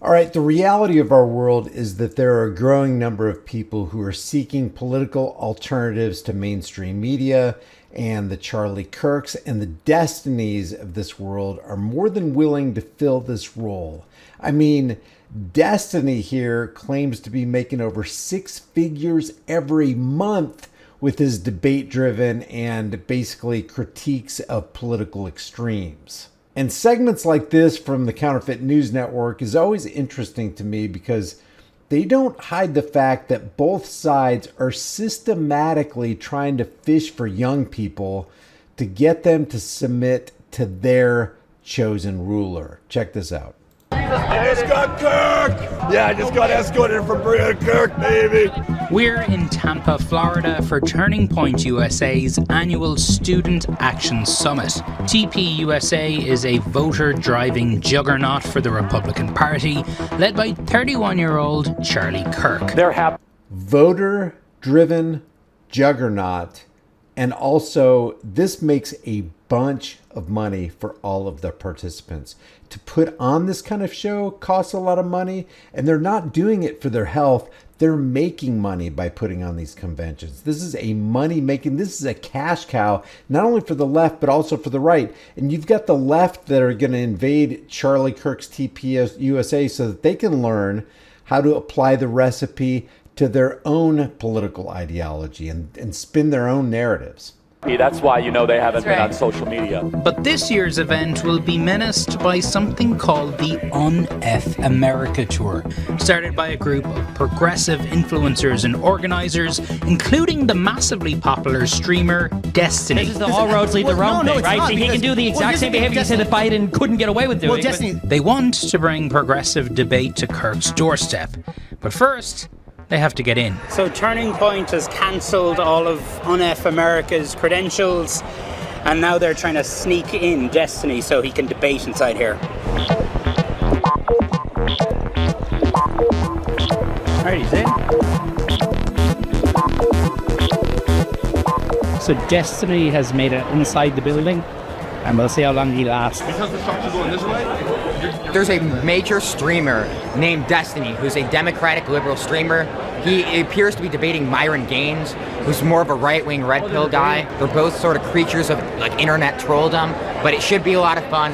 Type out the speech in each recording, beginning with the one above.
All right, the reality of our world is that there are a growing number of people who are seeking political alternatives to mainstream media, and the Charlie Kirks and the Destinies of this world are more than willing to fill this role. I mean, Destiny here claims to be making over 6 figures every month with his debate-driven and basically critiques of political extremes. And segments like this from the Counterfeit News Network is always interesting to me because they don't hide the fact that both sides are systematically trying to fish for young people to get them to submit to their chosen ruler. Check this out. I just got Kirk! Yeah, I just got escorted from Kirk, baby! We're in Tampa, Florida for Turning Point USA's annual Student Action Summit. TPUSA is a voter-driving juggernaut for the Republican Party, led by 31-year-old Charlie Kirk. Voter-driven juggernaut, and also this makes a bunch of money for all of the participants. To put on this kind of show costs a lot of money, and they're not doing it for their health. They're making money by putting on these conventions. This is a this is a cash cow, not only for the left, but also for the right. And you've got the left that are going to invade Charlie Kirk's TPUSA so that they can learn how to apply the recipe to their own political ideology and spin their own narratives. That's why they haven't been on social media. But this year's event will be menaced by something called the Un-F America Tour, started by a group of progressive influencers and organizers, including the massively popular streamer Destiny. This is the all roads lead the Rome thing, right? So he can do the exact same behavior you said that Biden couldn't get away with doing. They want to bring progressive debate to Kirk's doorstep. But first, they have to get in. So Turning Point has cancelled all of Un-F America's credentials, and now they're trying to sneak in Destiny so he can debate inside here. Alright, he's in. So Destiny has made it inside the building, and we'll see how long he lasts. Because the trucks are going this way? There's a major streamer named Destiny, who's a Democratic liberal streamer. He appears to be debating Myron Gaines, who's more of a right-wing red pill guy. They're both sort of creatures of internet trolldom, but it should be a lot of fun.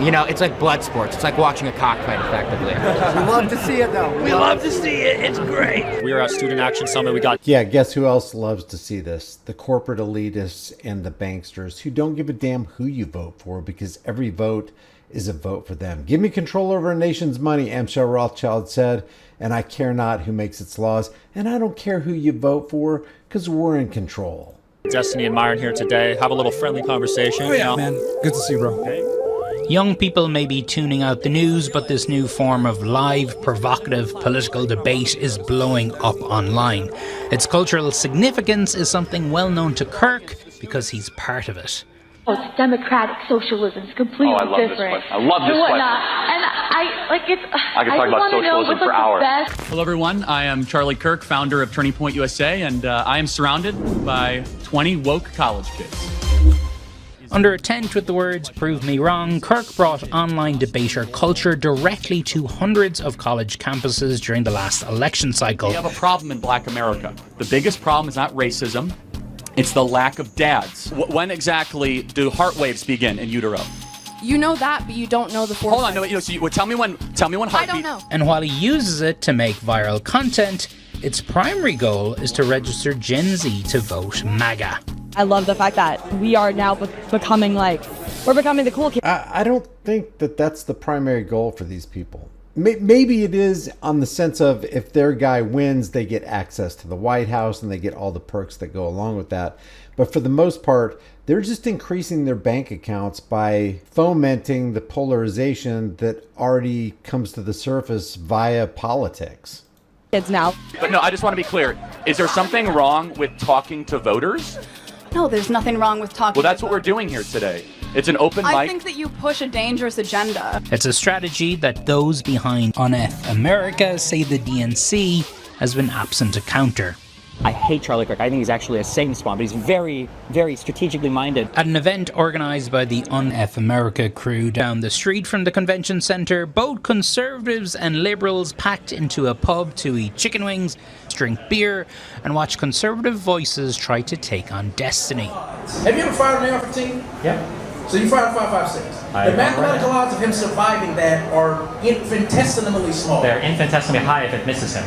It's like blood sports. It's like watching a cockfight, effectively. We love to see it, though. We love to see it. It's great. We're at Student Action Summit. Yeah, guess who else loves to see this? The corporate elitists and the banksters who don't give a damn who you vote for because every vote is a vote for them. Give me control over a nation's money, Amschel Rothschild said, and I care not who makes its laws, and I don't care who you vote for because we're in control. Destiny and Myron here today. Have a little friendly conversation. Oh, yeah, man. Good to see you, bro. Okay. Young people may be tuning out the news, but this new form of live, provocative political debate is blowing up online. Its cultural significance is something well known to Kirk because he's part of it. Oh, it's democratic socialism. It's completely different. I love this question. And I could talk about socialism for hours. Hello, everyone. I am Charlie Kirk, founder of Turning Point USA, and I am surrounded by 20 woke college kids. Under a tent with the words, "Prove me wrong," Kirk brought online debater culture directly to hundreds of college campuses during the last election cycle. We have a problem in Black America. The biggest problem is not racism, it's the lack of dads. When exactly do heart waves begin in utero? You know that, but you don't know the force. Hold on, no, tell me when heartbeat. I don't know. And while he uses it to make viral content, its primary goal is to register Gen Z to vote MAGA. I love the fact that we are now becoming the cool kids. I don't think that that's the primary goal for these people. Maybe it is on the sense of if their guy wins, they get access to the White House and they get all the perks that go along with that. But for the most part, they're just increasing their bank accounts by fomenting the polarization that already comes to the surface via politics. Kids now. But no, I just want to be clear. Is there something wrong with talking to voters? No, there's nothing wrong with talking. Well, that's what we're doing here today. It's an open mic. I think that you push a dangerous agenda. It's a strategy that those behind Un-F America say the DNC has been absent to counter. I hate Charlie Kirk. I think he's actually a Satan spawn, but he's very, very strategically minded. At an event organised by the Un-F America crew down the street from the convention centre, both Conservatives and Liberals packed into a pub to eat chicken wings, drink beer, and watch Conservative voices try to take on Destiny. Have you ever fired an AR-15? Yeah. So you fired a 5.56. The mathematical odds of him surviving that are infinitesimally small. They're infinitesimally high if it misses him,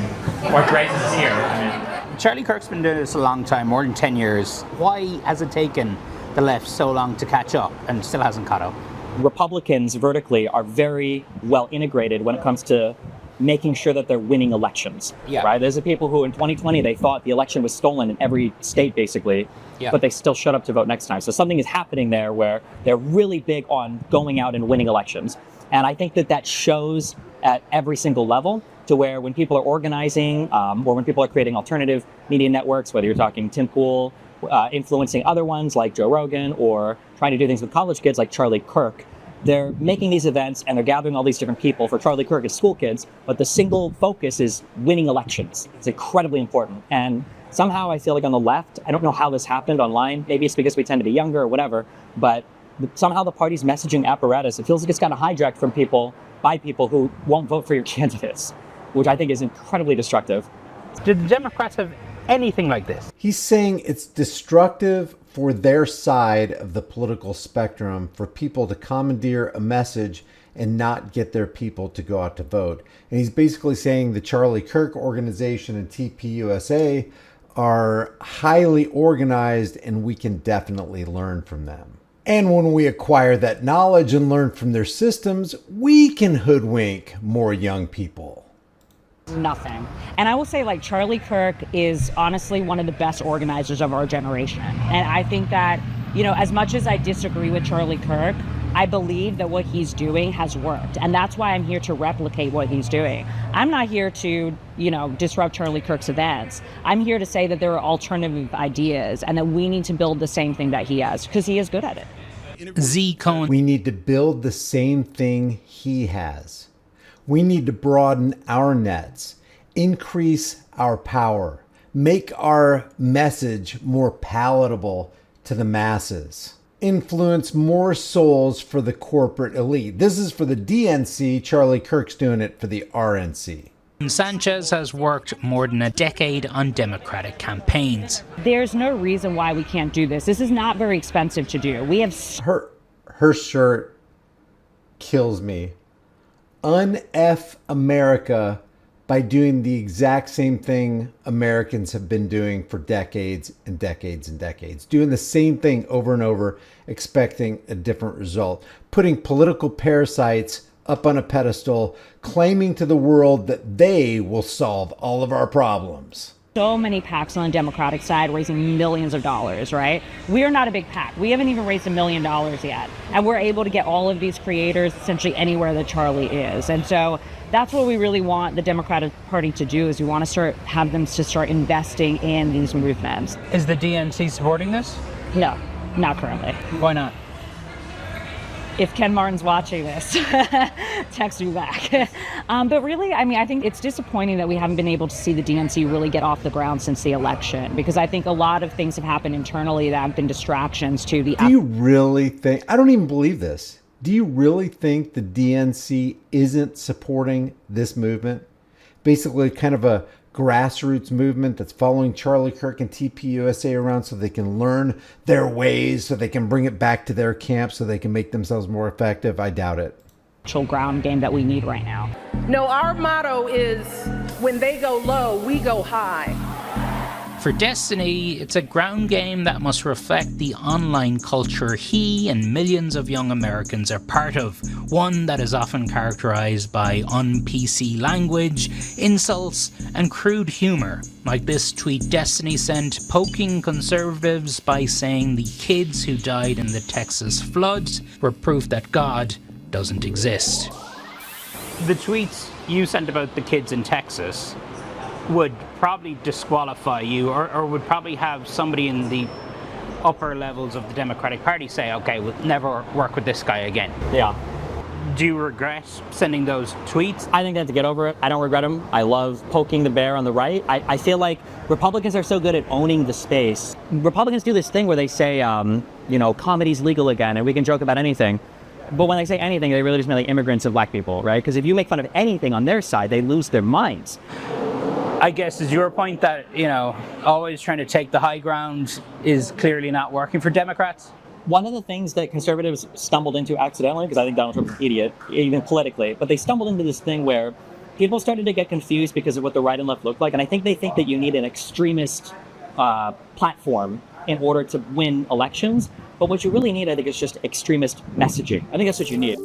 or grazes his ear. Charlie Kirk's been doing this a long time, more than 10 years. Why has it taken the left so long to catch up and still hasn't caught up? Republicans vertically are very well integrated when it comes to making sure that they're winning elections. Right? There's the people who in 2020 they thought the election was stolen in every state basically, but they still showed up to vote next time. So something is happening there where they're really big on going out and winning elections. And I think that shows at every single level, to where when people are organizing or when people are creating alternative media networks, whether you're talking Tim Pool, influencing other ones like Joe Rogan, or trying to do things with college kids like Charlie Kirk, they're making these events and they're gathering all these different people. For Charlie Kirk, it's school kids, but the single focus is winning elections. It's incredibly important. And somehow I feel like on the left, I don't know how this happened online. Maybe it's because we tend to be younger or whatever, but somehow the party's messaging apparatus, it feels like it's gotten hijacked from people by people who won't vote for your candidates, which I think is incredibly destructive. Did the Democrats have anything like this? He's saying it's destructive for their side of the political spectrum for people to commandeer a message and not get their people to go out to vote. And he's basically saying the Charlie Kirk organization and TPUSA are highly organized and we can definitely learn from them. And when we acquire that knowledge and learn from their systems, we can hoodwink more young people. Nothing. And I will say, like, Charlie Kirk is honestly one of the best organizers of our generation. And I think that, you know, as much as I disagree with Charlie Kirk, I believe that what he's doing has worked. And that's why I'm here to replicate what he's doing. I'm not here to, you know, disrupt Charlie Kirk's events. I'm here to say that there are alternative ideas and that we need to build the same thing that he has, because he is good at it. Z Cohen. We need to build the same thing he has. We need to broaden our nets, increase our power, make our message more palatable to the masses, influence more souls for the corporate elite. This is for the DNC. Charlie Kirk's doing it for the RNC. Sanchez has worked more than a decade on Democratic campaigns. There's no reason why we can't do this. This is not very expensive to do. We have... Her shirt kills me. Un-F America by doing the exact same thing Americans have been doing for decades and decades and decades. Doing the same thing over and over, expecting a different result. Putting political parasites up on a pedestal, claiming to the world that they will solve all of our problems. So many PACs on the Democratic side raising millions of dollars, right? We are not a big PAC. We haven't even raised $1 million yet. And we're able to get all of these creators essentially anywhere that Charlie is. And so that's what we really want the Democratic Party to do, is we want to have them to start investing in these movements. Is the DNC supporting this? No, not currently. Why not? If Ken Martin's watching this, text me back. But really, I mean, I think it's disappointing that we haven't been able to see the DNC really get off the ground since the election, because I think a lot of things have happened internally that have been distractions to the... Do you really think... I don't even believe this. Do you really think the DNC isn't supporting this movement? Basically kind of a grassroots movement that's following Charlie Kirk and TPUSA around so they can learn their ways, so they can bring it back to their camp, so they can make themselves more effective. I doubt it. Ground game that we need right now. No, our motto is, when they go low, we go high. For Destiny, it's a ground game that must reflect the online culture he and millions of young Americans are part of, one that is often characterized by un-PC language, insults, and crude humor, like this tweet Destiny sent poking conservatives by saying the kids who died in the Texas floods were proof that God doesn't exist. The tweets you sent about the kids in Texas would probably disqualify you, or would probably have somebody in the upper levels of the Democratic Party say, okay, we'll never work with this guy again. Yeah. Do you regret sending those tweets? I think they have to get over it. I don't regret them. I love poking the bear on the right. I feel like Republicans are so good at owning the space. Republicans do this thing where they say, comedy's legal again and we can joke about anything. But when they say anything, they really just mean like immigrants and black people, right? Because if you make fun of anything on their side, they lose their minds. I guess is your point that, always trying to take the high ground is clearly not working for Democrats? One of the things that conservatives stumbled into accidentally, because I think Donald Trump's an idiot, even politically, but they stumbled into this thing where people started to get confused because of what the right and left looked like. And I think they think that you need an extremist platform in order to win elections. But what you really need, I think, is just extremist messaging. I think that's what you need.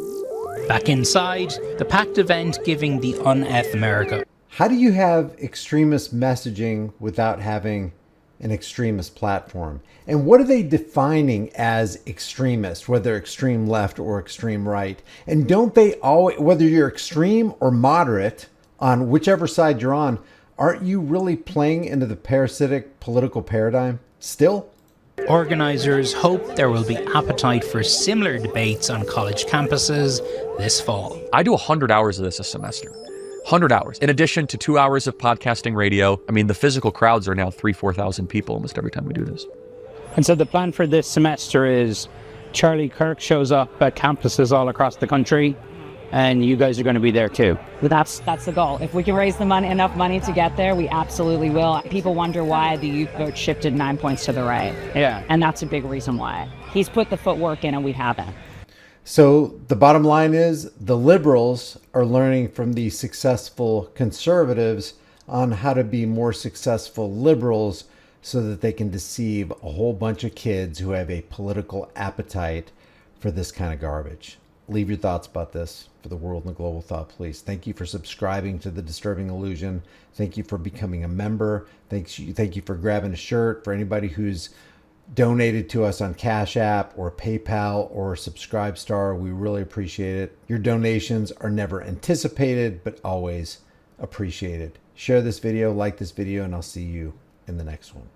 Back inside, the packed event giving the un-F America. How do you have extremist messaging without having an extremist platform? And what are they defining as extremist, whether extreme left or extreme right? And don't they always, whether you're extreme or moderate, on whichever side you're on, aren't you really playing into the parasitic political paradigm still? Organisers hope there will be appetite for similar debates on college campuses this fall. I do 100 hours of this a semester. 100 hours. In addition to 2 hours of podcasting radio. I mean, the physical crowds are now 3,000-4,000 people almost every time we do this. And so the plan for this semester is Charlie Kirk shows up at campuses all across the country, and you guys are going to be there too. That's the goal. If we can raise enough money to get there, we absolutely will. People wonder why the youth vote shifted 9 points to the right. Yeah. And that's a big reason why. He's put the footwork in and we haven't. So the bottom line is the liberals are learning from the successful conservatives on how to be more successful liberals so that they can deceive a whole bunch of kids who have a political appetite for this kind of garbage. Leave your thoughts about this for the World and the Global Thought Police. Thank you for subscribing to The Disturbing Illusion. Thank you for becoming a member. Thank you for grabbing a shirt. For anybody who's donated to us on Cash App or PayPal or Subscribestar, we really appreciate it. Your donations are never anticipated, but always appreciated. Share this video, like this video, and I'll see you in the next one.